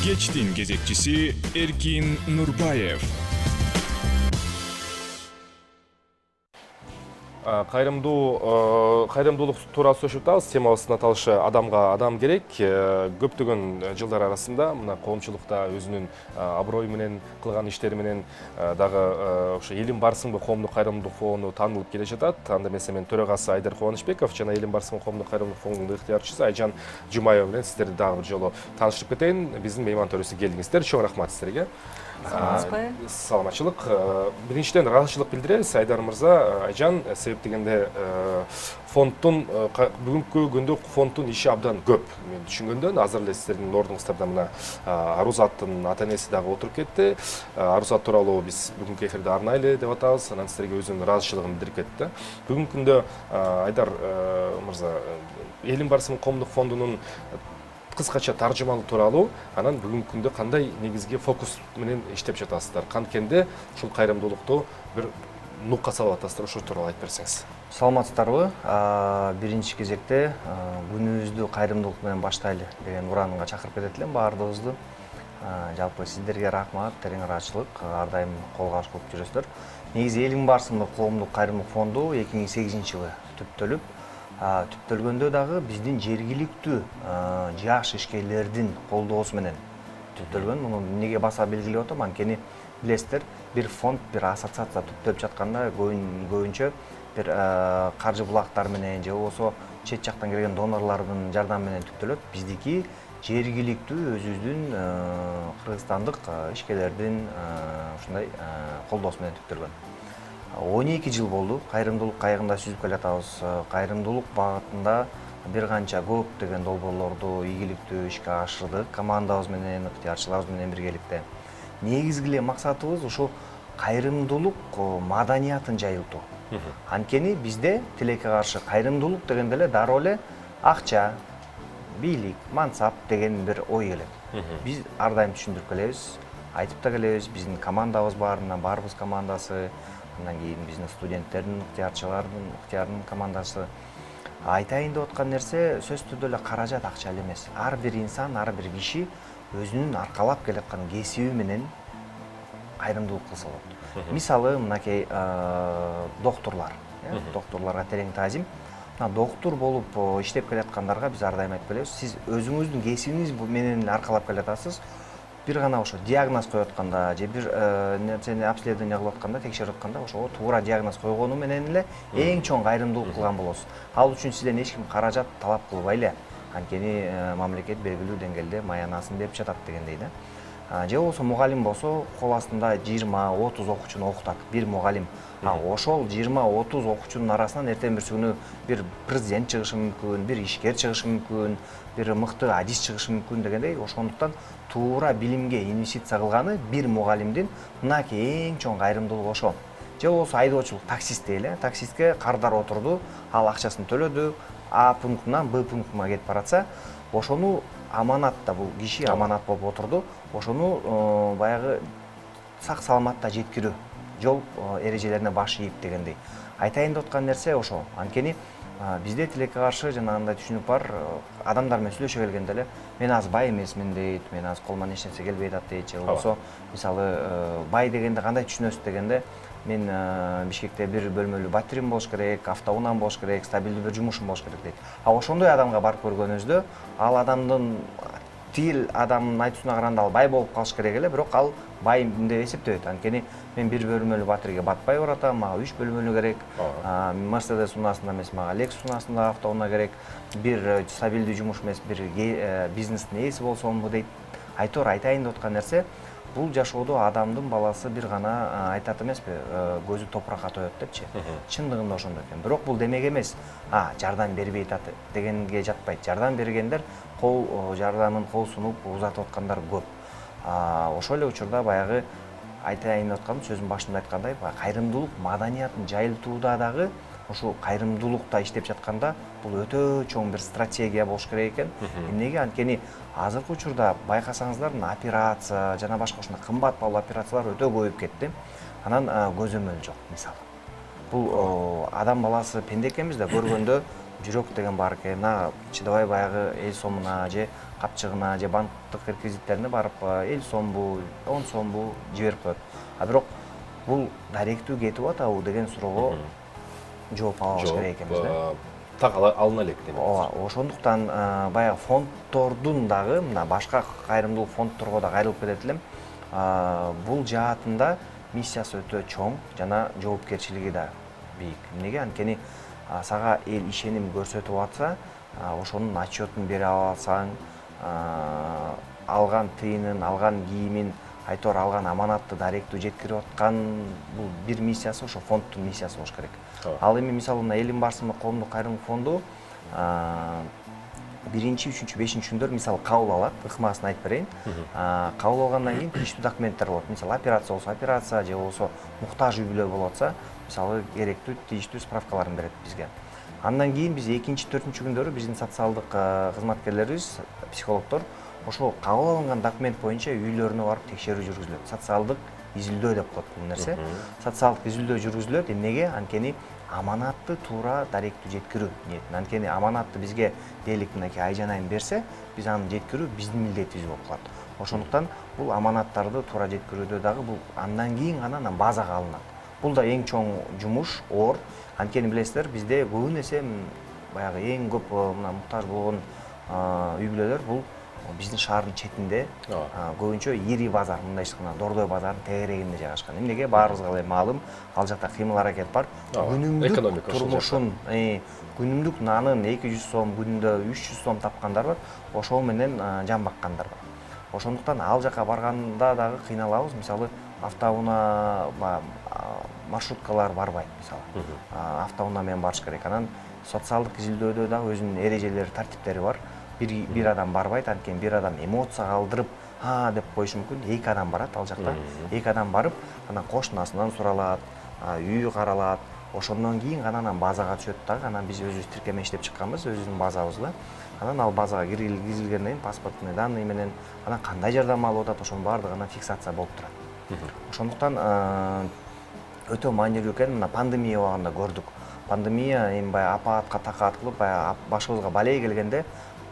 Кечтин кезекчиси Эркин Нурбаев. Кайрымдуулук тууралуу сүйлөшүп атабыз. Темабыздын аталышы адамга адам керек. Көптөгөн жылдар арасында мына коомчулукта өзүнүн аброю менен кылган иштери менен дагы ошо элим барсыңбы коомдук кайрымдуулук фонду таанылып келе жатат. Анда эмесе мен төрагасы Айдар Кубанычбеков жана элим барсыңбы коомдук кайрымдуулук фондунун ыктыярчысы Айжан Жумаева менен сиздерди дагы бир жолу тааныштырып кетейин. Биздин мейман төрөсүнө келдиңиздер. Чоң рахмат сиздерге. Саламатчылык. Биринчиден ыраазычылык билдиребиз Айдар мырза. Айжан, себеп дегенде фонддун бүгүнкү күндө фонддун иши абдан көп. Мен түшүнгөндөн азыр эле сиздердин ордуңуздарда мына Арузаттын ата энеси дагы отуруп кетти. Арузат тууралуу биз бүгүнкү эфирде арнайлы деп атабыз. Анан сиздерге өзүнүн ыраазычылыгын билдирип кетти. Бүгүнкү күндө Айдар мырза, элим барсың коомдук фондунун кыскача таржымалуу тууралуу, анан бүгүнкү күндө кандай негизги фокус менен иштеп жатасыздар? Канткенде ушул кайрымдуулукту бир нукка салып атасыздар, ошол тууралуу айтып берсеңиз. Саламатсыздарбы? Биринчи кезекте күнүбүздү кайрымдуулук менен баштайлы деген уранга чакырып кетет элем баардыгыбызды. Жалпы сиздерге рахмат, терең ыраазычылык, ар дайым колго аш кылып жүрөсүздөр. Негизи элим барсыңбы коомдук кайрымдуулук фонду 2008-жылы түптөлгөндө дагы биздин жергиликтүү жаш ишкерлердин колдоосу менен түптөлгөн. Муну эмнеге баса белгилеп атам? Анткени билесиздер, бир фонд, бир ассоциация түптөлүп жатканда көбүнчө бир каржы булактар менен же болбосо чет жактан келген донорлордун жардамы менен түптөлөт. Биздики жергиликтүү өзүбүздүн кыргызстандык ишкерлердин ушундай колдоосу менен түптөлгөн. 12 жыл болду. Кайрымдуулук кайыгында сүзүп келатабыз. Кайрымдуулук багытында бир канча көптөгөн долбоорлорду ийгиликтүү ишке ашырдык. Командабыз менен, ыктыярчыларыбыз менен биргеликте. Негизги эле максатыбыз ушу кайрымдуулук маданиятын жайылтуу. Анткени бизде тилекке каршы кайрымдуулук дегенде эле дароо эле акча, бийлик, мансап деген бир ой келет. Биз ар дайым түшүндүрүп келебиз, айтып да келебиз, биздин командабыз бар, барбыз командасы. Андан кийин биздин студенттердин, ыктыярдын командасы. Айтайын деп аткан нерсе сөзсүз түрдө эле каражат, акча эле эмес. Ар бир инсан, ар бир киши өзүнүн аркалап келаткан кесиби менен кайрымдуулук кылса болот. Мисалы, мынакей доктурлар, доктурларга терең таазим. Доктур болуп иштеп келаткандарга биз ар дайым айтып келебиз, сиз өзүңүздүн кесибиңиз менен аркалап келатасыз. Бир гана ошо диагноз коюп атканда же бир нерсени обследование кылып атканда, текшерип атканда ошого туура диагноз койгону менен эле эң чоң кайрымдуулук кылган болосуз. Ал үчүн сизден эч ким каражат талап кылбай эле. Анткени мамлекет белгилүү деңгээлде маянасын берип жатат дегендей да. Же болбосо мугалим болсо, кол астында 20-30 окуучуну окутат бир мугалим. Ошол 20-30 окуучунун арасынан эртең бир күнү бир президент чыгышы мүмкүн, бир ишкер чыгышы мүмкүн, бир мыкты адис чыгышы мүмкүн дегендей. Ошондуктан туура билимге инвестиция кылганы бир мугалимдин мынакей эң чоң кайрымдуулугу ошо. Же болбосо айдоочулук, таксист дейли, таксистке кардар отурду, ал акчасын төлөдү, А пунктунан Б пунктуна кетип баратса, ошону аманатта, бул киши аманат болуп отурду, ошону баягы сак саламатта жеткирүү, жол эрежелерине баш ийип дегендей. Айтайын деп аткан нерсе ошо. Анткени бизде тилекке каршы жанагындай түшүнүк бар. Адамдар менен сүйлөшө келгенде эле мен аз бай эмесмин дейт, мен аз колуман эч нерсе келбей атат дейт. Же болбосо мисалы бай дегенде кандай түшүнөсүз дегенде мен Бишкекте бир бөлмөлүү батирим болуш керек, автоунаам болуш керек, стабилдүү бир жумушум болуш керек дейт. Ошондой адамга барып көргөнүбүздө ал адамдын тил адамдын айтуусуна караганда ал бай болуп калыш керек эле, бирок ал бай деп эсептебейт. Анткени мен бир бөлмөлүү батирге батпай баратам, мага 3 бөлмөлүү керек. Мерседес унаасында эмес, мага Lexus унаасында автоунаа керек. Бир стабилдүү жумуш эмес, бир бизнестин ээси болсомбу дейт. Айтайын деп аткан нерсе, бул жашоодо адамдын баласы бир гана айтат эмеспи, көзү топуракка тоет депчи. Чындыгында ошондой экен. Бирок бул демек эмес, жардам бербей атат дегенге жатпайт. Жардам бергендер жардамын кол сунуп узатып аткандар көп. Ошол эле учурда баягы айтайын деп атканым, сөзүмдүн башында айткандай, кайрымдуулук маданиятын жайылтууда дагы ушул кайрымдуулукта иштеп жатканда бул өтө чоң бир стратегия болуш керек экен. Эмнеге? Анткени азыркы учурда байкасаңыздар, операция жана башка ушундай кымбат баалуу операциялар өтө көбөйүп кетти. Анан көзөмөл жок, мисалы. Бул адам баласы пенде экенбиз да, көргөндө жүрөк деген бар экен, чыдабай баягы эл сомуна же капчыгына же банктык реквизиттерине барып 50 сомбу, 10 сомбу жиберип коет. А бирок бул даректүү кетип атабы деген суроого жооп ала алыш керек экенбиз да. Так алына элек дейм. Ооба, ошондуктан баягы фонддордун дагы мына башка кайрымдуулук фонддорго да кайрылып кетет элем. Бул жаатында миссиясы өтө чоң жана жоопкерчилиги да бийик. Эмнеге? Анткени сага эл ишеним көрсөтүп атса, ошонун отчетун бере алсаң, алган тыйынын, алган кийимин, айтор алган аманатты даректүү жеткирип аткан бул бир миссиясы ошо фонддун миссиясы болуш керек. Ал эми мисалы мына Элин Барсынов коомдук кайрымдуулук фонду 1-3, 5 күндөр мисалы кабыл алат, ыкмасын айтып берейин. Кабыл алгандан кийин тийиштүү документтер болот. Мисалы операция болсо операция же болсо муктаж үй-бүлө болуп атса, мисалы керектүү тийиштүү справкаларын берет бизге. Андан кийин биз 2-4 күндөрү биздин социалдык кызматкерлерибиз, психологдор ошол кабыл алынган документ боюнча үйлөрүнө барып текшерүү жүргүзүлөт. Социалдык изилдөө деп коет бул нерсе. Социалдык изилдөө жүргүзүлөт. Эмнеге? Анткени аманатты туура даректүү жеткирүү ниетинен. Анткени аманатты бизге дейлик мынакей Айжан айым берсе, биз аны жеткирүү биздин милдетибиз болуп калат. Ошондуктан бул аманаттарды туура жеткирүүдө дагы бул андан кийин гана анан базага алынат. Бул да эң чоң жумуш, оор. Анткени билесиздер, бизде көбүн эсе баягы эң көп мына муктаж болгон үй-бүлөлөр бул биздин шаардын четинде, көбүнчө ири базар, мындайча айтканда Дордой базарынын тегерегинде жайгашкан. Эмнеге? Баарыбызга эле маалым, ал жакта кыймыл аракет бар. Күнүмдүк турмушун, күнүмдүк нанын 200 сом, күнүндө 300 сом тапкандар бар. Ошол менен жан баккандар бар. Ошондуктан ал жака барганда дагы кыйналабыз. Мисалы, автоунаа маршруткалар барбайт, мисалы. Автоунаа менен барыш керек. Анан социалдык изилдөөдө дагы өзүнүн эрежелери, тартиптери бар. Бир адам барбайт, анткени бир адам эмоция калтырып, деп коюшу мүмкүн. 2 адам барат ал жакта. 2 адам барып, анан кошунасынан суралат, үйү каралат. Ошондон кийин гана анан базага түшөт дагы. Анан биз өзүбүз тиркеме иштеп чыкканбыз, өзүбүздүн базабызда. Анан ал базага киргизилгенден кийин паспортный данные менен анан кандай жардам алып атат, ошонун баардыгы анан фиксация болуп турат. Ошондуктан өтө маанилүү экен. Мына пандемия убагында көрдүк. Пандемия эми баягы апаатка такаат кылып, баягы башыбызга балей келгенде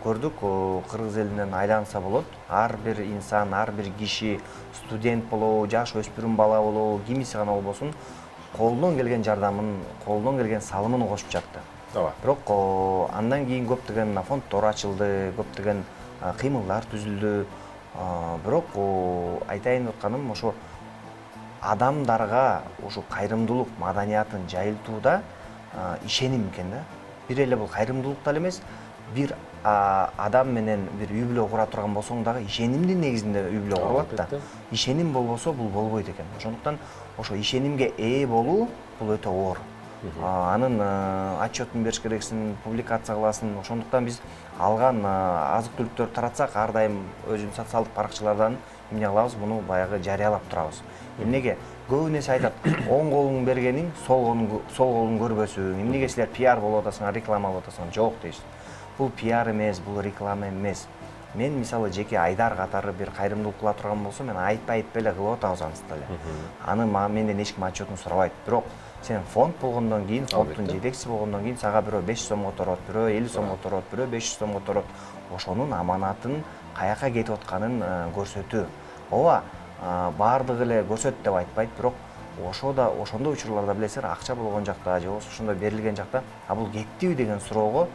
көрдүк, кыргыз элинен айланса болот. Ар бир инсан, ар бир киши, студент болобу, жаш өспүрүм бала болобу, кимиси гана болбосун, колунан келген жардамын, колунан келген салымын кошуп жатты. Бирок андан кийин көптөгөн фонддор ачылды, көптөгөн кыймылдар түзүлдү. Бирок айтайын деп атканым, ошо адамдарга ушу кайрымдуулук маданиятын жайылтууда ишеним экен да. Бир эле бул кайрымдуулукта эле эмес, бир адам менен бир үй-бүлө кура турган болсоң дагы ишенимдин негизинде үй-бүлө курулат да. Ишеним болбосо бул болбойт экен. Ошондуктан ошо ишенимге ээ болуу бул өтө оор. Анын отчетун бериш керексин, публикация кыласың. Ошондуктан биз алган азык-түлүктөрдү таратсак, ар дайым өзүнүн социалдык баракчалардан эмне кылабыз, муну баягы жарыялап турабыз. Эмнеге? Көбүн эсе айтат, оң колуң бергениң сол колуң көрбөсүң. Эмнеге силер пиар болуп атасыңар, реклама болуп атасыңар? Жок дейсиз. Бул пиар эмес, бул реклама эмес. Мен мисалы жеке Айдар катары бир кайрымдуулук кыла турган болсо, мен айтпай эле кылып атабыз анысты эле. Аны менден эч ким отчетун сурабайт. Бирок сен фонд болгондон кийин, фонддун жетекчиси болгондон кийин сага бирөө 5 сомго торот, бирөө 50 сомго торот, бирөө 500 сомго торот. Ошонун аманатын каяка кетип атканын көрсөтүү. Ооба, баардыгы эле көрсөт деп айтпайт, бирок ошондой учурларда билесиздер, акча болгон жакта же болбосо ошондой берилген жакта, бул кеттиби деген суроого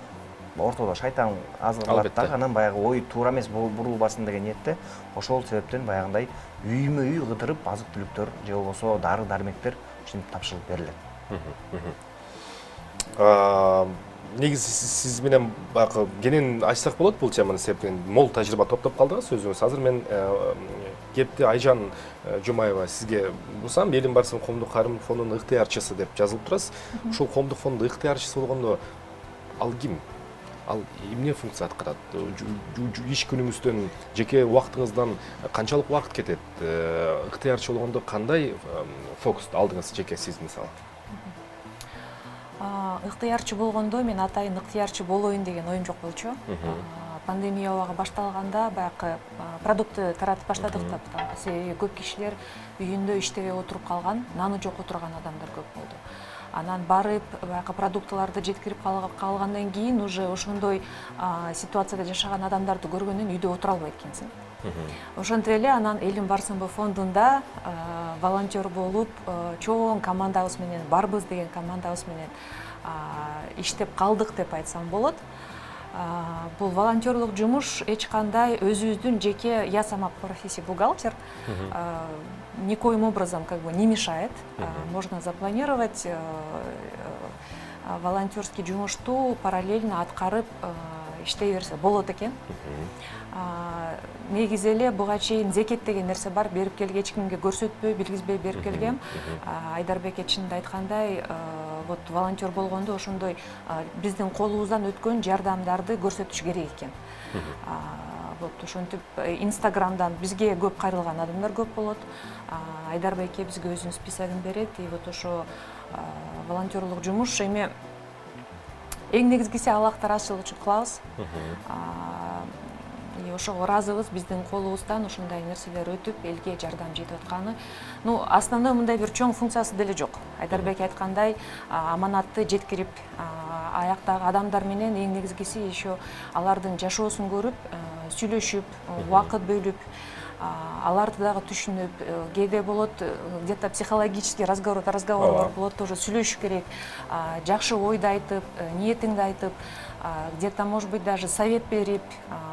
ортодо шайтан азгыр кылат дагы, анан баягы ой туура эмес бурулбасын деген ниетте. Ошол себептен баягындай үймө-үй кыдырып азык-түлүктөр же болбосо дары-дармектер ушинтип тапшырылып берилет. Негизи сиз менен баягы кенен ачсак болот бул теманын себебин мол тажрыйба топтоп калдыгыз өзүңүз. Азыр мен кепти Айжан Жумаева сизге бурсам, Элин Барсынов коомдук кайрымдуулук фондунун ыктыярчысы деп жазылып турасыз. Ушул коомдук фонддун ыктыярчысы болгондо ал ким? Ал эмне функция аткарат? Иш күнүңүздөн, жеке убактыңыздан канчалык убакыт кетет? Ыктыярчы болгондо кандай фокусту алдыңыз жеке сиз мисалы? Ыктыярчы болгондо мен атайын ыктыярчы болоюн деген оюм жок болчу. Пандемия убагы башталганда баягы продуктты таратып баштадык да, себеби көп кишилер үйүндө иштебей отуруп калган, наны жок отурган адамдар көп болду. анан барып баягы продуктыларды жеткирип калгандан кийин уже ошондой ситуацияда жашаган адамдарды көргөндөн үйдө отура албайт экенсиң. Ошентип эле анан Элим Барсынбы фондунда волонтер болуп, чоң командабыз менен, барбыз деген командабыз менен иштеп калдык деп айтсам болот. Бул волонтерлук жумуш эч кандай өзүбүздүн жеке, я сама по профессии бухгалтер, никоим образом не мешает. Можно запланировать волонтерский жумушту параллельно аткарып иштей берсе болот экен. Негизи эле буга чейин зекет деген нерсе бар, берип келген, эч кимге көрсөтпөй, билгизбей берип келгем. Айдарбек чынында айткандай, вот волонтер болгондо ошондой биздин колубуздан өткөн жардамдарды көрсөтүш керек экен. Вот ошентип Инстаграмдан бизге көп кайрылган адамдар көп болот. Айдарбекке бизге өзүнүн списогун берет, и вот ошо волонтерлук жумуш эми эң негизгиси Аллах тараачылык үчүн кылабыз. Ошого ыраазыбыз, биздин колубуздан ушундай нерселер өтүп, элге жардам жетип атканы. Основной мындай бир чоң функциясы деле жок. Айдарбек айткандай, аманатты жеткирип, аяктагы адамдар менен эң негизгиси ещё алардын жашоосун көрүп, сүйлөшүп, убакыт бөлүп, аларды дагы түшүнүп, кээде болот, где-то психологический разговорлор болот, тоже сүйлөшүш керек, жакшы ойду айтып, ниетиңди айтып, где-то, может быть, даже совет берип,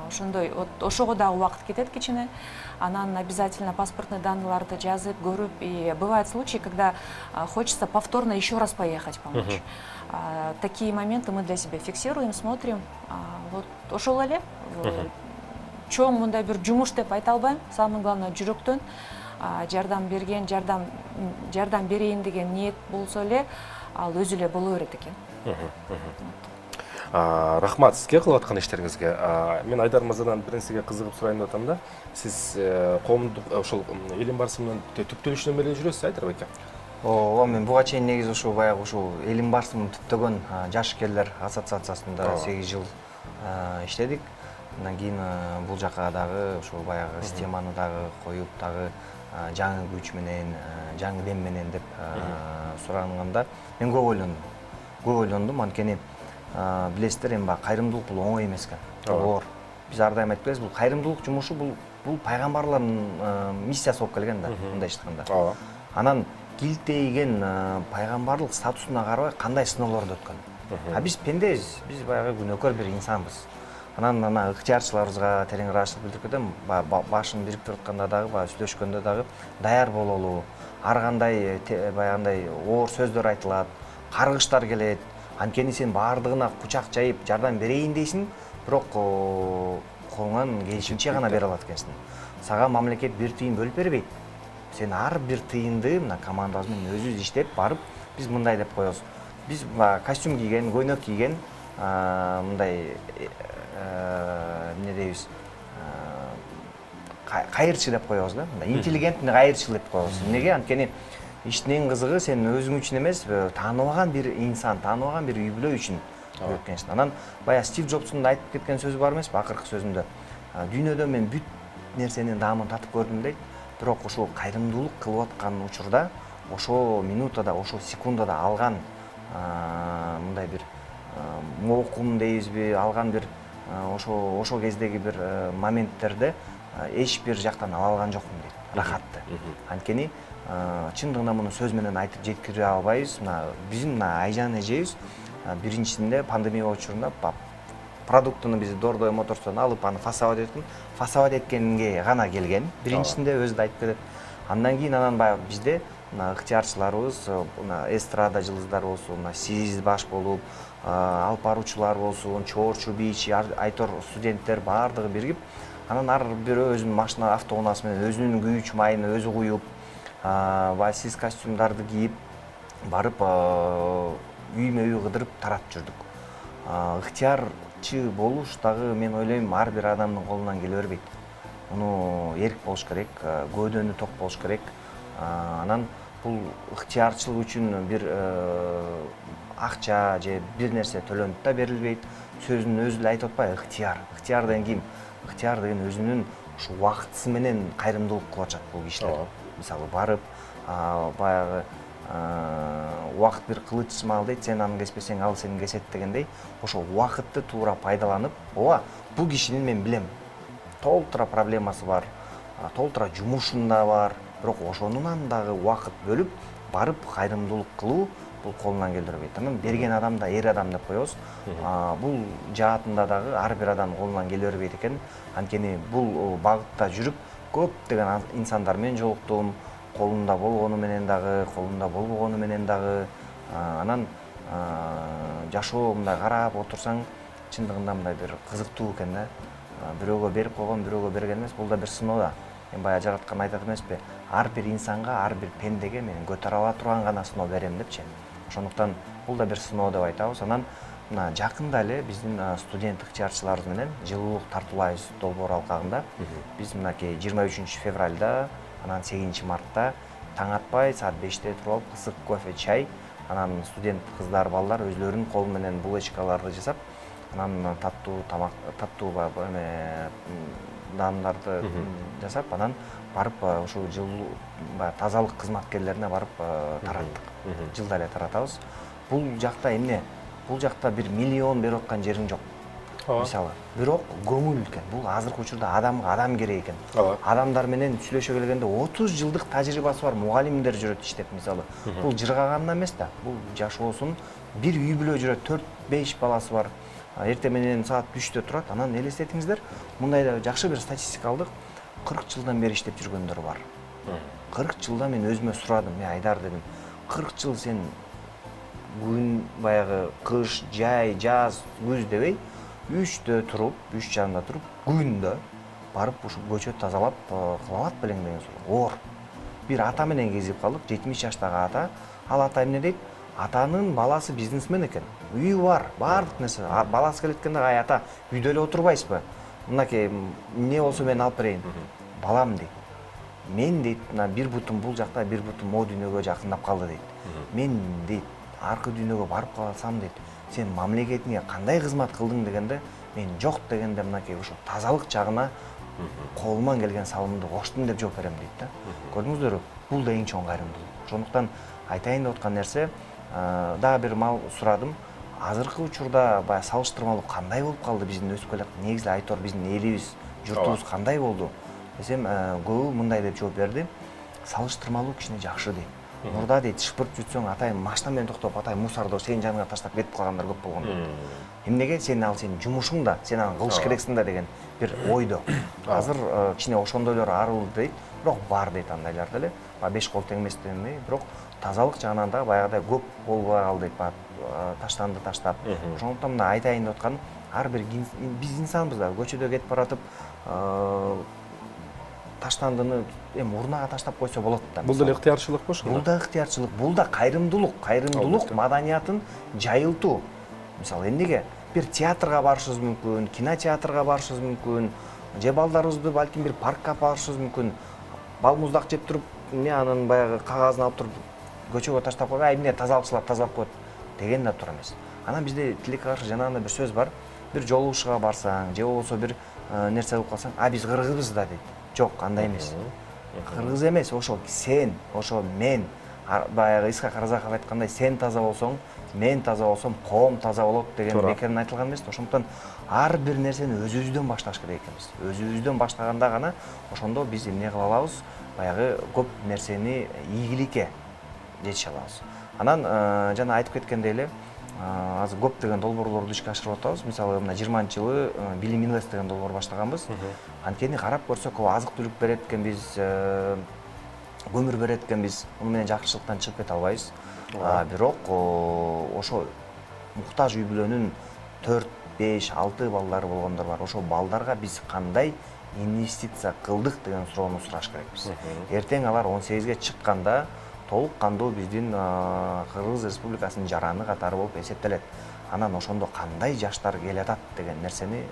ошондой, ошого дагы убакыт кетет кичине. Анан обязательно паспортный данныйларды жазып, көрүп, и бывают случаи, когда хочется повторно еще раз поехать помочь. Такие моменты мы для себя фиксируем, смотрим. Вот ошол эле чоң мындай бир жумуш деп айта албайм. Самое главное жүрөктөн жардам берген, жардам берейин деген ниет болсо эле, ал өзү эле боло берет экен. Рахмат сизге кылып аткан иштериңизге. Мен Айдар мырзадан бир нерсеге кызыгып сурайын деп атам да. Сиз коомдук ошол Элим Барсынбынын түптөлүшүнөн бери жүрөсүз, Айдарбек аке? Ооба, мен буга чейин негизи ушул баягы ушул Элим Барсынбын түптөгөн жашкерлер ассоциациясында 8 жыл иштедик. Андан кийин бул жака дагы ушул баягы системаны дагы коюп, дагы жаңы күч менен, жаңы дем менен деп суранганда мен көп ойлондум. Анткени билесиздер, эми кайрымдуулук бул оңой эмес экен. Оор. Биз ар дайым айтып келебиз, бул кайрымдуулук жумушу бул пайгамбарлардын миссиясы болуп келген да, мындай айтканда. Анан килтейген пайгамбарлык статусуна карабай кандай сыноолорду өткөн. Биз пендебиз, биз баягы күнөөкөр бир инсанбыз. Анан ыктыярчыларыбызга терең ыраазычылык билдирип кетем. Башын бириктирип атканда дагы, сүйлөшкөндө дагы даяр бололу. Ар кандай баягындай оор сөздөр айтылат, каргыштар келет. Анткени сен баардыгына кучак жайып жардам берейин дейсиң, бирок колуңан келишинче гана бере алат экенсиң. Сага мамлекет бир тыйын бөлүп бербейт. Сен ар бир тыйынды мына командабыз менен өзүбүз иштеп барып, биз мындай деп коебуз. Биз костюм кийген, көйнөк кийген, мындай эмне дейбиз, кайырчы деп коебуз да. Интеллигентный кайырчы деп коебуз. Эмнеге? Анткени иштин эң кызыгы сен өзүң үчүн эмес, тааныбаган бир инсан, тааныбаган бир үй бүлө үчүн өткөнсүң. Анан баягы Стив Джобстун айтып кеткен сөзү бар эмеспи, акыркы сөзүндө. Дүйнөдө мен бүт нерсенин даамын татып көрдүм дейт. Бирок ошол кайрымдуулук кылып аткан учурда, ошол минутада, ошол секундада алган мындай бир моокум дейбизби, алган бир ошол кездеги бир моменттерде эч бир жактан ала алган жокмун дейт. Рахатты. Анткени чындыгында муну сөз менен айтып жеткире албайбыз. Биздин айжан эжебиз биринчисинде пандемия учурунда продуктуну биз Дордой Моторстон алып, аны фасовать эткенге гана келген. Биринчисинде өзү да айтып кетет. Андан кийин баягы бизде ыктыярчыларыбыз, эстрада жылдыздары болсун, Сиз баш болуп, алып баруучулар болсун, чоорчу, бийчи, айтор студенттер баардыгы биригип, анан ар бирөө өзүнүн машина автоунаасы менен өзүнүн күйүүч майын өзү куюп, Сиз костюмдарды кийип барып үймө үй кыдырып таратып жүрдүк. Ыктыярчы болуш дагы мен ойлойм ар бир адамдын колунан келе бербейт. Муну эрк болуш керек, көөдөнү ток болуш керек. Анан бул ыктыярчылык үчүн бир акча же бир нерсе төлөнүп да берилбейт. Сөзүн өзү эле айтып атпайбы, ыктыяр. Ыктыяр деген ким? Ыктыяр деген өзүнүн ушу убактысы менен кайрымдуулук кылып атышат бул кишилер. Мисалы барып, баягы убакыт бир кылыч сымал дейт, сен аны кеспесең ал сени кесет дегендей, ошо убакытты туура пайдаланып, ооба, бул кишинин мен билем толтура проблемасы бар, толтура жумушунда бар, бирок ошонунан дагы убакыт бөлүп барып кайрымдуулук кылуу бул колунан келбейт. Анан берген адам да эр адам деп коебуз. Бул жаатында дагы ар бир адам колунан келе бербейт экен. Анткени бул багытта жүрүп көптөгөн инсандар менен жолуктум, колунда болгону менен дагы, колунда болбогону менен дагы. Анан жашоо мындай карап отурсаң, чындыгында мындай бир кызыктуу экен да. Бирөөгө берип койгон, бирөөгө берген эмес, бул да бир сыноо да. Мен баягы жараткан айдат эмеспи? Ар бир инсанга, ар бир пендеге мен көтөрө ала турган гана сыноо берем депчи. Ошондуктан бул да бир сыноо деп айтабыз. Анан мына жакында эле биздин студент ыктыярчыларыбыз менен жылуулук тартуулайбыз долбоор алкагында. Биз мынакей 23 февралда, анан 8 мартта таң атпай саат 5-те туруп алып ысык кофе, чай, анан студент кыздар, балдар өзлөрүнүн колу менен булочкаларды жасап, анан таттуу тамак, таттуу наандарды жасап, анан барып ушул жылуу тазалык кызматкерлерине барып тараттык. Жылда эле таратабыз. Бул жакта эмне? Бул жакта бир миллион берип аткан жериң жок. Мисалы, бирок көңүл экен. Бул азыркы учурда адамга адам керек экен. Адамдар менен сүйлөшө келгенде 30 жылдык тажрыйбасы бар мугалимдер жүрөт иштеп, мисалы. Бул жыргагандан эмес да. Бул жашоосун бир үй бүлө жүрөт, 4-5 баласы бар. Эртең менен саат 3-тө турат. Анан элестетиңиздер, мындай да жакшы бир статистика алдык. 40 жылдан бери иштеп жүргөндөр бар. 40 жылда мен өзүмө сурадым, Айдар дедим. 40 жыл сен күн баягы кыш, жай, жаз, күз дебей 3-тө туруп, 3:30 туруп, күндө барып ушул көчө тазалап кылабат белең деген суроо. Оор. Бир ата менен кезип калдык, 70 жаштагы ата. Ал ата эмне дейт? Атанын баласы бизнесмен экен. Үйү бар, баардык нерсе. Баласы келеткенде ай ата, үйдө эле отурбайсызбы? Мынакей эмне болсо мен алып берейин. Балам дейт. Мен дейт, бир бутум бул жакта, бир бутум могу дүйнөгө жакындап калды дейт. Мен дейт, аркы дүйнөгө барып калсам дейт, сен мамлекетиңе кандай кызмат кылдың дегенде, мен жок дегенде мынакей ушул тазалык жагына колуман келген салымды коштум деп жооп берем дейт да. Көрдүңүздөрбү? Бул да эң чоң кайрымдуулук. Ошондуктан айтайын деп аткан нерсе, дагы бир мал сурадым. Азыркы учурда баягы салыштырмалуу кандай болуп калды биздин өсүп келе аткан негизи айтор биздин элибиз, журтубуз кандай болду десем, көбү мындай деп жооп берди. Салыштырмалуу кичине жакшы дейт. Мурда дейт шыпырып жүрсөң, атай машина менен токтоп, атай мусорду сенин жаныңа таштап кетип калгандар көп болгон дейт. Эмнеге сен ал сенин жумушуң да, сен аны кылыш керексиң да деген бир ойдо. Азыр кичине ошондойлор арылды дейт, бирок бар дейт андайлар деле. 5 кол тең эмес демей, бирок тазалык жагынан да баягыдай көп болбой калды дейт, таштанды таштап. Ошондуктан мына айтайын деп аткан, ар бир биз инсанбыз да, көчөдө кетип баратып, таштандыны урнага таштап койсо болот да. Бул деле ыктыярчылык болуш керек. Бул да ыктыярчылык, бул да кайрымдуулук маданиятын жайылтуу. Мисалы, эмнеге бир театрга барышыбыз мүмкүн, кинотеатрга барышыбыз мүмкүн, же балдарыбызды балким бир паркка алып барышыбыз мүмкүн. Бал муздак жеп туруп, анын баягы кагазын алып туруп көчөгө таштап койгон, эмне тазалыкчылар тазалап коет деген да туура эмес. Анан бизде тилекке каршы жанагындай бир сөз бар. Бир жолугушууга барсаң, же болбосо бир нерсе кылып калсаң, биз кыргызбыз да дейт. Жок, андай эмес. Кыргыз эмес, ошо сен, ошо мен. Баягы Исхак Разаков айткандай, сен таза болсоң, мен таза болсом, коом таза болот деген бекерден айтылган эмес. Ошондуктан ар бир нерсени өзүбүздөн башташ керек экенбиз. Өзүбүздөн баштаганда гана ошондо биз эмне кыла алабыз? Баягы көп нерсени ийгиликке жетише алабыз. Анан жана айтып кеткендей эле, азыр көптөгөн долбоорлорду ишке ашырып атабыз. Мисалы, мына 20-жылы Билим Инвест деген долбоор баштаганбыз. Анткени карап көрсөк, азык-түлүк берет экенбиз, көмүр берет экенбиз. Муну менен жакшылыктан чыгып кете албайбыз. Бирок ошо муктаж үй бүлөнүн 4, 5, 6 балдары болгондор бар. Ошо балдарга биз кандай инвестиция кылдык деген суроону сураш керекпиз. Эртең алар 18-ге чыкканда толук кандуу биздин Кыргыз Республикасынын жараны катары болуп эсептелет. Анан ошондо кандай жаштар келатат деген нерсени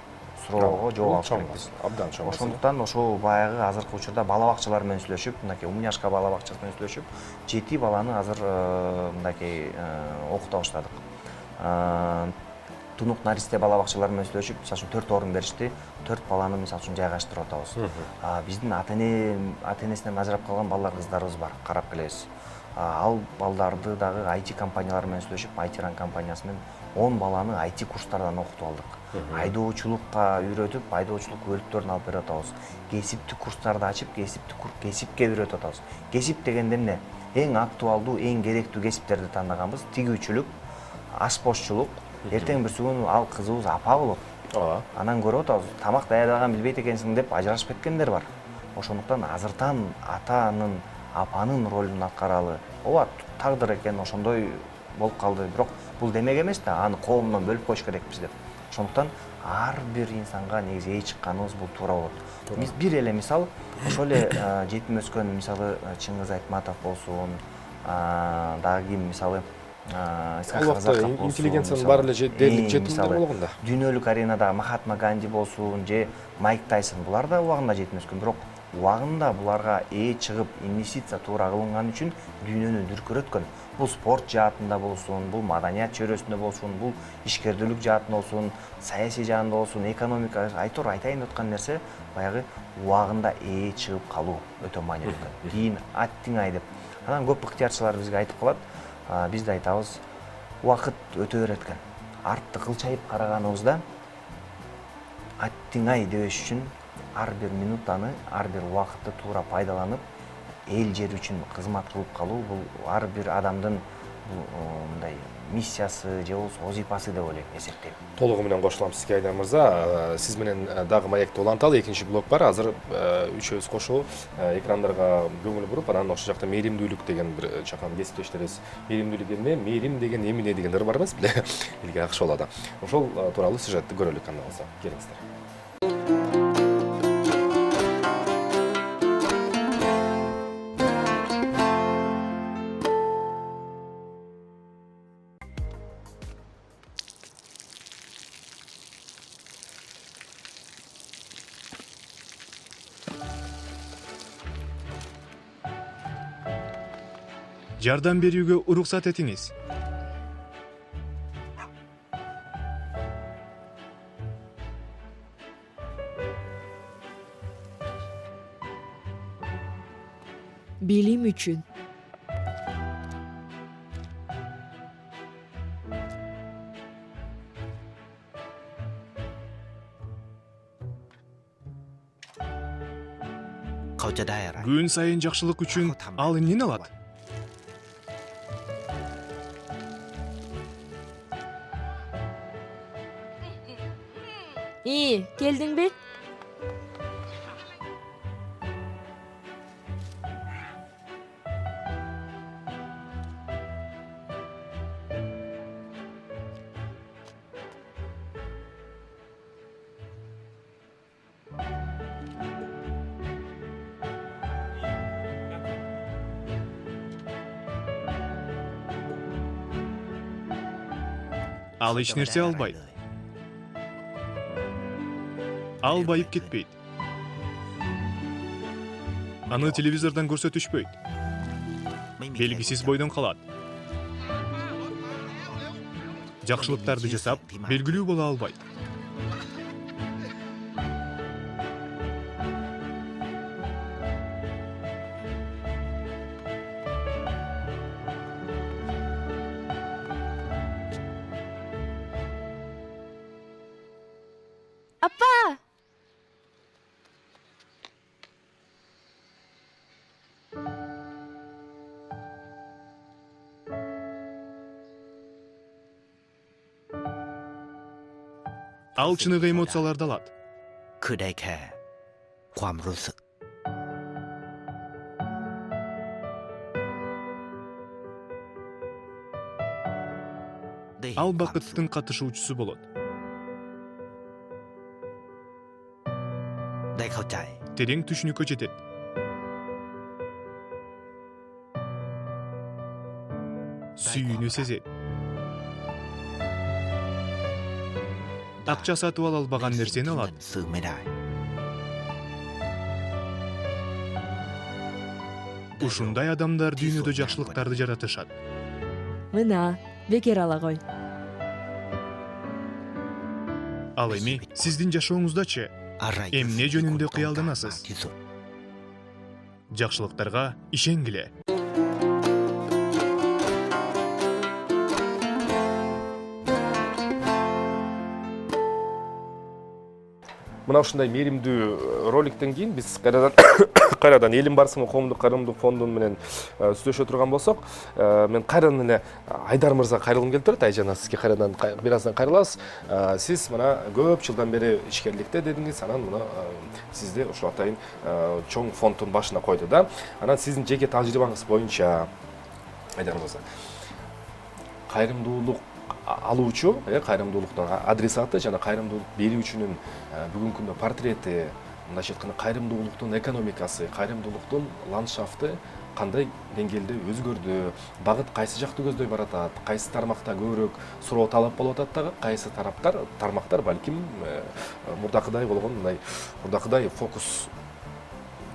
суроого жооп алыш керекпиз. Абдан чоң. Ошондуктан ошол баягы азыркы учурда бала бакчалар менен сүйлөшүп, мынакей Умняшка бала бакчасы менен сүйлөшүп, 7 баланы азыр мынакей окута баштадык. Тунук Наристе бала бакчалары менен сүйлөшүп, мисалы үчүн 4 орун беришти, 4 баланы мисалы үчүн жайгаштырып атабыз. Биздин ата-энесинен ажырап калган балдар, кыздарыбыз бар, карап келебиз. ал балдарды дагы IT компаниялар менен сүйлөшүп, IT-ран компаниясы менен 10 баланы IT курстардан окутуп алдык. Айдоочулукка үйрөтүп, айдоочулук көлүктөрүн алып берип атабыз. Кесиптик курстарды ачып, кесипке үйрөтүп атабыз. Кесип дегенде эмне? Эң актуалдуу, эң керектүү кесиптерди тандаганбыз. Тигүүчүлүк, ашпозчулук. Эртең бир күнү ал кызыбыз апа болот. Анан көрүп атабыз, тамак даярдаганын билбейт экенсиң деп ажырашып кеткендер бар. Ошондуктан азыртан атанын, апанын ролун аткаралы. Ооба, тагдыр экен, ошондой болуп калды. Бирок бул демек эмес да, аны коомдон бөлүп коюш керекпиз деп. Ошондуктан ар бир инсанга негизи эй чыкканыбыз бул туура болот. Бир эле мисал, ошол эле жетим өскөн мисалы Чыңгыз Айтматов болсун, дагы ким мисалы интеллигенциянын баары эле дээрлик жетимдер болгон да. Дүйнөлүк аренада Махатма Ганди болсун, же Майк Тайсон, булар да убагында жетим өскөн, бирок убагында буларга ээ чыгып, инвестиция туура кылынган үчүн дүйнөнү дүркүрөткөн. Бул спорт жаатында болсун, бул маданият чөйрөсүндө болсун, бул ишкердүүлүк жаатында болсун, саясий жаатында болсун, экономика, айтайын аткан нерсе баягы убагында ээ чыгып калуу өтө маанилүү. Кийин аттиңай деп. Анан көп ыктыярчылар бизге айтып калат. Биз да айтабыз, убакыт өтө берет экен. Артты кылчайып караганыбызда аттиңай дебеш үчүн ар бир минутаны, ар бир убакытты туура пайдаланып, эл жер үчүн кызмат кылып калуу бул ар бир адамдын мындай миссиясы же болбосо вазифасы деп ойлойм, эсептейм. Толугу менен кошулам сизге Айдар мырза. Сиз менен дагы маекти уланталы, экинчи блок бар. Азыр үчөөбүз кошулуп экрандарга көңүл буруп, анан ошол жакта мээримдүүлүк деген бир чакан кесиптештерибиз. Мээримдүүлүк эмне, мээрим деген эмне деген ыр бар эмес беле? Элге акш болот. Ошол тууралуу сюжетти көрөлүк анда болсо. Келиңиздер. Жардам берүүгө уруксат этиңиз. Билим үчүн. Күн сайын жакшылык үчүн ал эмнени алат? Келдиңби? Ал эч нерсе албайт. Ал байып кетпейт. Аны телевизордон көрсөтүшпөйт. Белгисиз бойдон калат. Жакшылыктарды жасап, белгилүү боло албайт. Апа! Ал чыныгы эмоцияларды алат. คือได้แค่ความรู้สึก Ал бакыттын катышуучусу болот. ได้เข้าใจ Терең түшүнүккө жетет. Сүйүүнү сезет. Акча сатып ала албаган нерсени алат. ซื้อไม่ได้ Ушундай адамдар дүйнөдө жакшылыктарды жаратышат. Мына, бекер ала кой. Ал эми сиздин жашооңуздачы อะไร эмне жөнүндө кыялданасыз? ที่สุด Жакшылыктарга ишенгиле. мына ушундай мээримдүү роликтен кийин биз кайрадан элим барсың коомдук карымдуу фондун менен сүйлөшө турган болсок, мен кайрадан эле Айдар мырзага кайрылгым келип турат. Айжан, сизге кайрадан бир аздан кайрылабыз. Сиз мына көп жылдан бери ишкерликте дедиңиз, анан мына сизди ушул атайын чоң фонддун башына койду да. Анан сиздин жеке тажрыйбаңыз боюнча, Айдар мырза, кайрымдуулук алуучу, кайрымдуулуктун адресаты жана кайрымдуулук берүүчүнүн бүгүнкү күндө портрети, мындайча айтканда кайрымдуулуктун экономикасы, кайрымдуулуктун ландшафты кандай деңгээлде өзгөрдү, багыт кайсы жакты көздөй баратат, кайсы тармакта көбүрөөк суроо талап болуп атат дагы, кайсы тармактар балким мурдакыдай болгон мурдакыдай фокус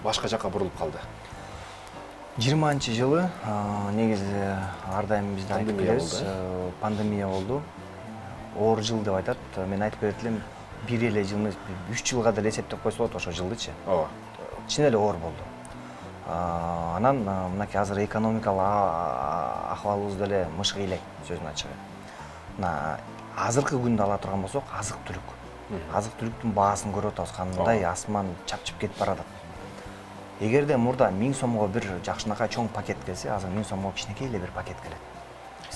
башка жакка бурулуп калды. 20-жылы негизи ар дайым бизде айтып келебиз, пандемия болду. Оор жыл деп айтат. Мен айтып берет элем, бир эле жылны 3 жылга деле эсептеп койсо болот ошол жылдычы. Ооба. Чын эле оор болду. Анан мынакей азыр экономикалык акыбалыбыз деле мышык элек, сөзүн ачыгы. Мына азыркы күндү ала турган болсок, азык-түлүк. Азык-түлүктүн баасын көрүп атабыз, кандай асман чапчып кетип баратат. Эгерде мурда 1000 сомго бир жакшынакай чоң пакет келсе, азыр 1000 сомго кичинекей эле бир пакет келет.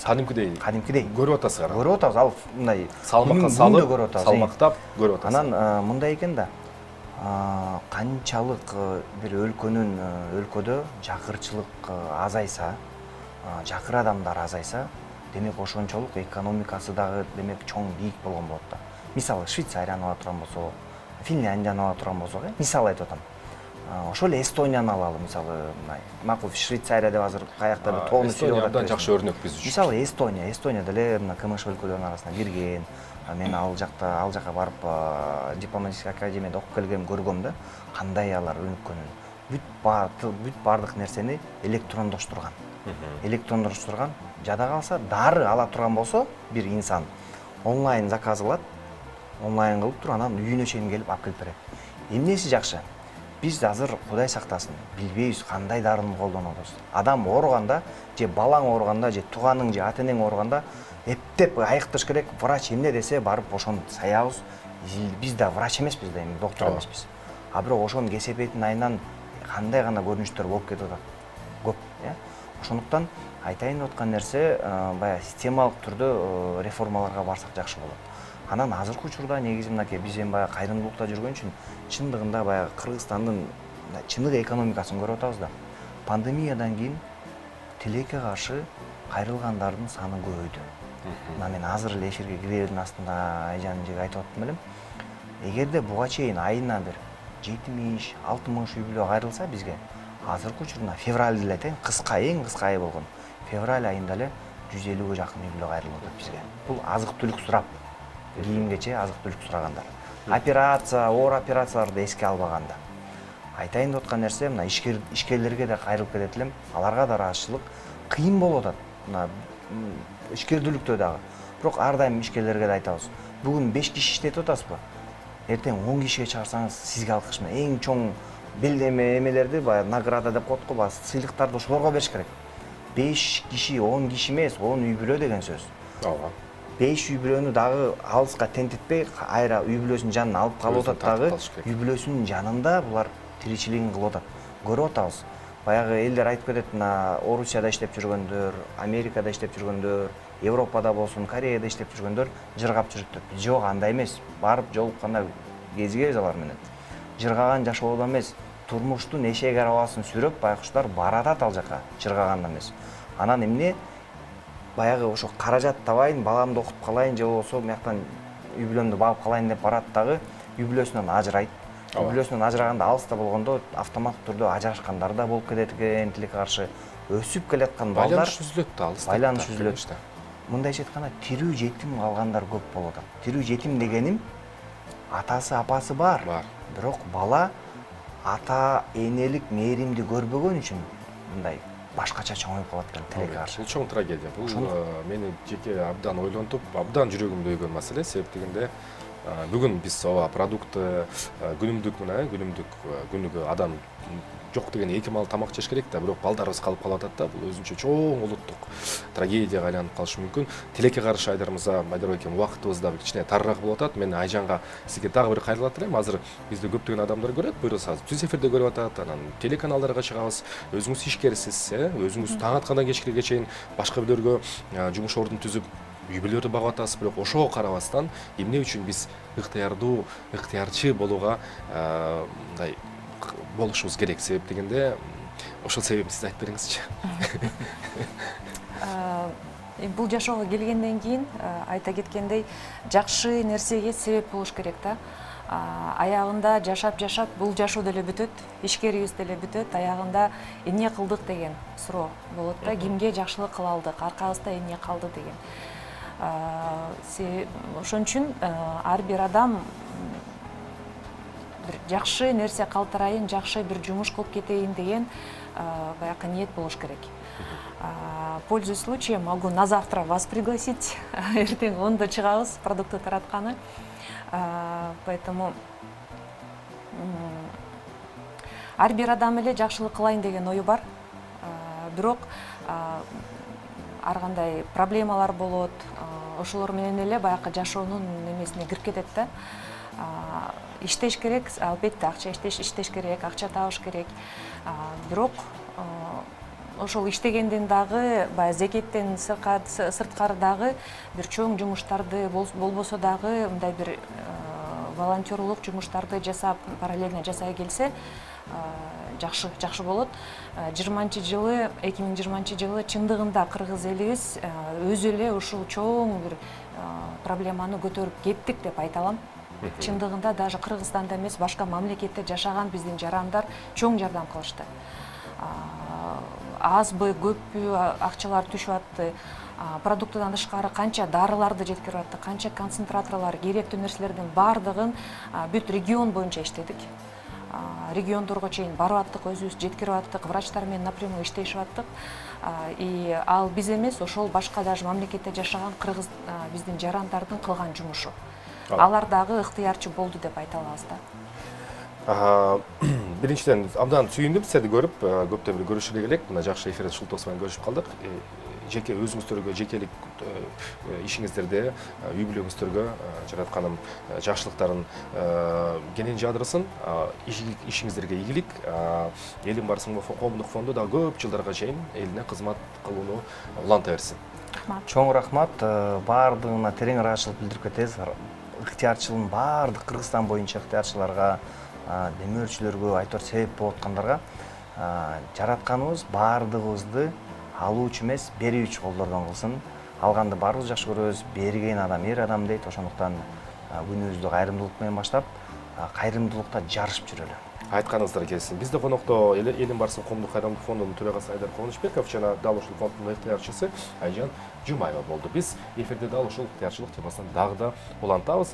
Кадимкидей. Көрүп атасыздар. Көрүп атабыз, ал мындай салмакка салып, салмактап көрүп атасыз. Анан мындай экен да, канчалык бир өлкөдө жакырчылык азайса, жакыр адамдар азайса, демек ошончолук экономикасы дагы демек чоң бийик болгон болот да. Мисалы Швейцарияны ала турган болсок, Финляндияны ала турган болсок, мисал айтып атам. Ошол Эстонияны алалы, мисалы, макул Швейцария деп азыр каякта бир тоону сүйлөп атат. Эстония жакшы өрнөк биз үчүн. Мисалы Эстония деле мына КМШ өлкөлөрүнүн арасына кирген. Мен ал жакка барып дипломатический академияда окуп келгем, көргөм да, кандай алар өнүккөнүн. Бүт бардык нерсени электрондоштурган. Электрондоштурган, жада калса дары ала турган болсо, бир инсан онлайн заказ кылат, онлайн кылып туруп анан үйүнө чейин келип алып келип берет. Эмнеси жакшы? Биз азыр Кудай сактасын, билбейбиз кандай дарыны колдонобуз. Адам ооруганда, же балаң ооруганда, же тууганың, же ата-энең ооруганда эптеп айыктырыш керек, врач эмне десе барып ошону саябыз. Биз да врач эмеспиз да, доктор эмеспиз. А бирок ошонун кесепетин айынан кандай гана көрүнүштөр болуп кетип атат. Көп, Ошондуктан айтайын деп аткан нерсе, баягы системалык түрдө реформаларга барсак жакшы болот. Анан азыркы учурда негизи мынакей биз эми баягы кайрымдуулукта жүргөн үчүн чындыгында баягы Кыргызстандын чындык экономикасын көрүп атабыз да. Пандемиядан кийин тилекке каршы кайрылгандардын саны көбөйдү. Мына мен азыр эле эфирге кирердин астында Айжан эжеге айтып аттым элем. Эгерде буга чейин айына бир 70-60 үй бүлө кайрылса бизге, азыркы учурда февраль деле айтайын, эң кыска ай болгон. Февраль айында эле 150ге жакын үй бүлө кайрылып атат бизге. Бул азык-түлүк сурап, кийимгече азык-түлүк сурагандар. Оор операцияларды эске албаганда. Айтайын деп аткан нерсе, мына ишкерлерге да кайрылып кетет элем, аларга да ыраазычылык кыйын болуп атат. Мына ишкердүүлүктө дагы. Бирок ар дайым ишкерлерге да айтабыз. Бүгүн 5 киши иштетип атасызбы? Эртең 10 кишиге чыгарсаңыз сизге алкышмын. Эң чоң белдеме эмелерди, баягы награда деп коет го, сыйлыктарды ошолорго бериш керек. 5 киши, 10 киши эмес, 10 үй бүлө деген сөз. Ооба. 5 үй бүлөнү дагы алыска тентитпей, айра үй бүлөсүнүн жанына алып калып атат дагы. Үй бүлөсүнүн жанында булар тиричилигин кылып атат. Көрүп атабыз. Баягы элдер айтып кетет, мына Орусияда иштеп жүргөндөр, Америкада иштеп жүргөндөр, Европада болсун, Кореяда иштеп жүргөндөр жыргап жүрүп деп. Жок, андай эмес. Барып жолукканда кезигебиз алар менен. Жыргаган жашоодо эмес, турмуштун эшек арабасын сүрөп байкуштар баратат ал жака, жыргаганда эмес. Анан эмне? Баягы ошо каражат табайын, баламды окутуп калайын, же болбосо мыяктан үй бүлөмдү багып калайын деп барат дагы үй бүлөсүнөн ажырайт. Үй бүлөсүнөн ажыраганда алыста болгондо автоматтык түрдө ажырашкандар да болуп кетет экен, тилекке каршы өсүп келаткан балдар. Байланыш түзүлөт да, алыста. Байланыш түзүлөт. Мындайча айтканда тирүү жетим калгандар көп болуп атат. Тирүү жетим дегеним атасы, апасы бар. Бирок бала ата энелик мээримди көрбөгөн үчүн мындай башкача чоңоюп калат экен, тилекке каршы. Бул чоң трагедия. Бул мени жеке абдан ойлонтуп, абдан жүрөгүмдү өйгөн маселе. Себеп дегенде бүгүн биз ооба продукт күнүмдүк күнүгө адам жок деген 2 мал тамак жеш керек да, бирок балдарыбыз калып калып атат да, бул өзүнчө чоң улуттук трагедияга айланып калышы мүмкүн. Тилекке каршы Айдар мырза, Айдар экен убактыбыз да кичине тарыраак болуп атат. Мен Айжанга сизге дагы бир кайрылат элем. Азыр бизди көптөгөн адамдар көрөт, буюрса түз эфирде көрүп атат, анан телеканалдарга чыгабыз. Өзүңүз ишкерсиз, өзүңүз таң аткандан кечке чейин башка бирлерге жумуш ордун түзүп үй бүлөлөрдү багып атасыз, бирок ошого карабастан эмне үчүн биз ыктыярдуу, ыктыярчы болууга мындай болушубуз керек себеп дегенде, ошол себебин сиз айтып бериңизчи. Бул жашоого келгенден кийин айта кеткендей жакшы нерсеге себеп болуш керек да. Аягында жашап бул жашоо деле бүтөт, ишкерибиз деле бүтөт, аягында эмне кылдык деген суроо болот да. Кимге жакшылык кыла алдык, аркабызда эмне калды деген. Ошон үчүн ар бир адам бир жакшы нерсе калтырайын, жакшы бир жумуш кылып кетейин деген баягы ниет болуш керек. Пользуясь случаем, могу на завтра вас пригласить. Эртең 10-да чыгабыз продукты таратканы. Поэтому ар бир адам эле жакшылык кылайын деген ою бар. Бирок ар кандай проблемалар болот. Ошолор менен эле баягы жашоонун немесине кирип кетет да. Иштеш керек, албетте акча иштеш керек, акча табыш керек. Бирок ошол иштегенден дагы баягы зекеттен сырткары дагы бир чоң жумуштарды болбосо дагы мындай бир волонтерлук жумуштарды жасап, параллельно жасай келсе жакшы болот. 2020 жылы чындыгында кыргыз элибиз өзү эле ушул чоң бир проблеманы көтөрүп кеттик деп айта алам. Чындыгында даже Кыргызстанда эмес, башка мамлекетте жашаган биздин жарандар чоң жардам кылышты. Азбы, көппү акчалар түшүп атты. Продуктыдан тышкары канча дарыларды жеткирип атты, канча концентраторлор, керектүү нерселердин баардыгын бүт регион боюнча иштедик. Региондорго чейин барып аттык, өзүбүз жеткирип аттык, врачтар менен напрямую иштешип аттык. И ал биз эмес, ошол башка даже мамлекетте жашаган кыргыз биздин жарандардын кылган жумушу. Алар дагы ыктыярчы болду деп айта алабыз да. Биринчиден абдан сүйүндүм сизди көрүп, көптөн бери көрүшүп элек. Мына жакшы эфирде Шултос менен көрүшүп калдык. Жеке өзүңүздөргө, жекелик ишиңиздерде, үй бүлөңүздөргө жаратканым жакшылыктарын кенен жадырсын, ишиңиздерге ийгилик. Элим барсын коомдук фонду да көп жылдарга чейин элине кызмат кылууну уланта берсин. Чоң рахмат, баардыгына терең ыраазычылык билдирип кетебиз. Ыктыярчылыгын баардык Кыргызстан боюнча ыктыярчыларга, демөөрчүлөргө, айтор себеп болуп аткандарга жаратканыбыз баардыгыбызды алуучу эмес, берүүчү колдордон кылсын. Алганды баарыбыз жакшы көрөбүз. Берген адам эр адам дейт. Ошондуктан күнүбүздү кайрымдуулук менен баштап, кайрымдуулукта жарышып жүрөлү. Айтканыңыздар келсин. Бизде конокто Элим барсын коомдук кайрымдуулук фондунун төрагасы Айдар Кубанычбеков жана дал ушул фонддун ыктыярчысы Айжан Жумаева болду. Биз эфирде дал ушул ыктыярчылык темасынан дагы да улантабыз.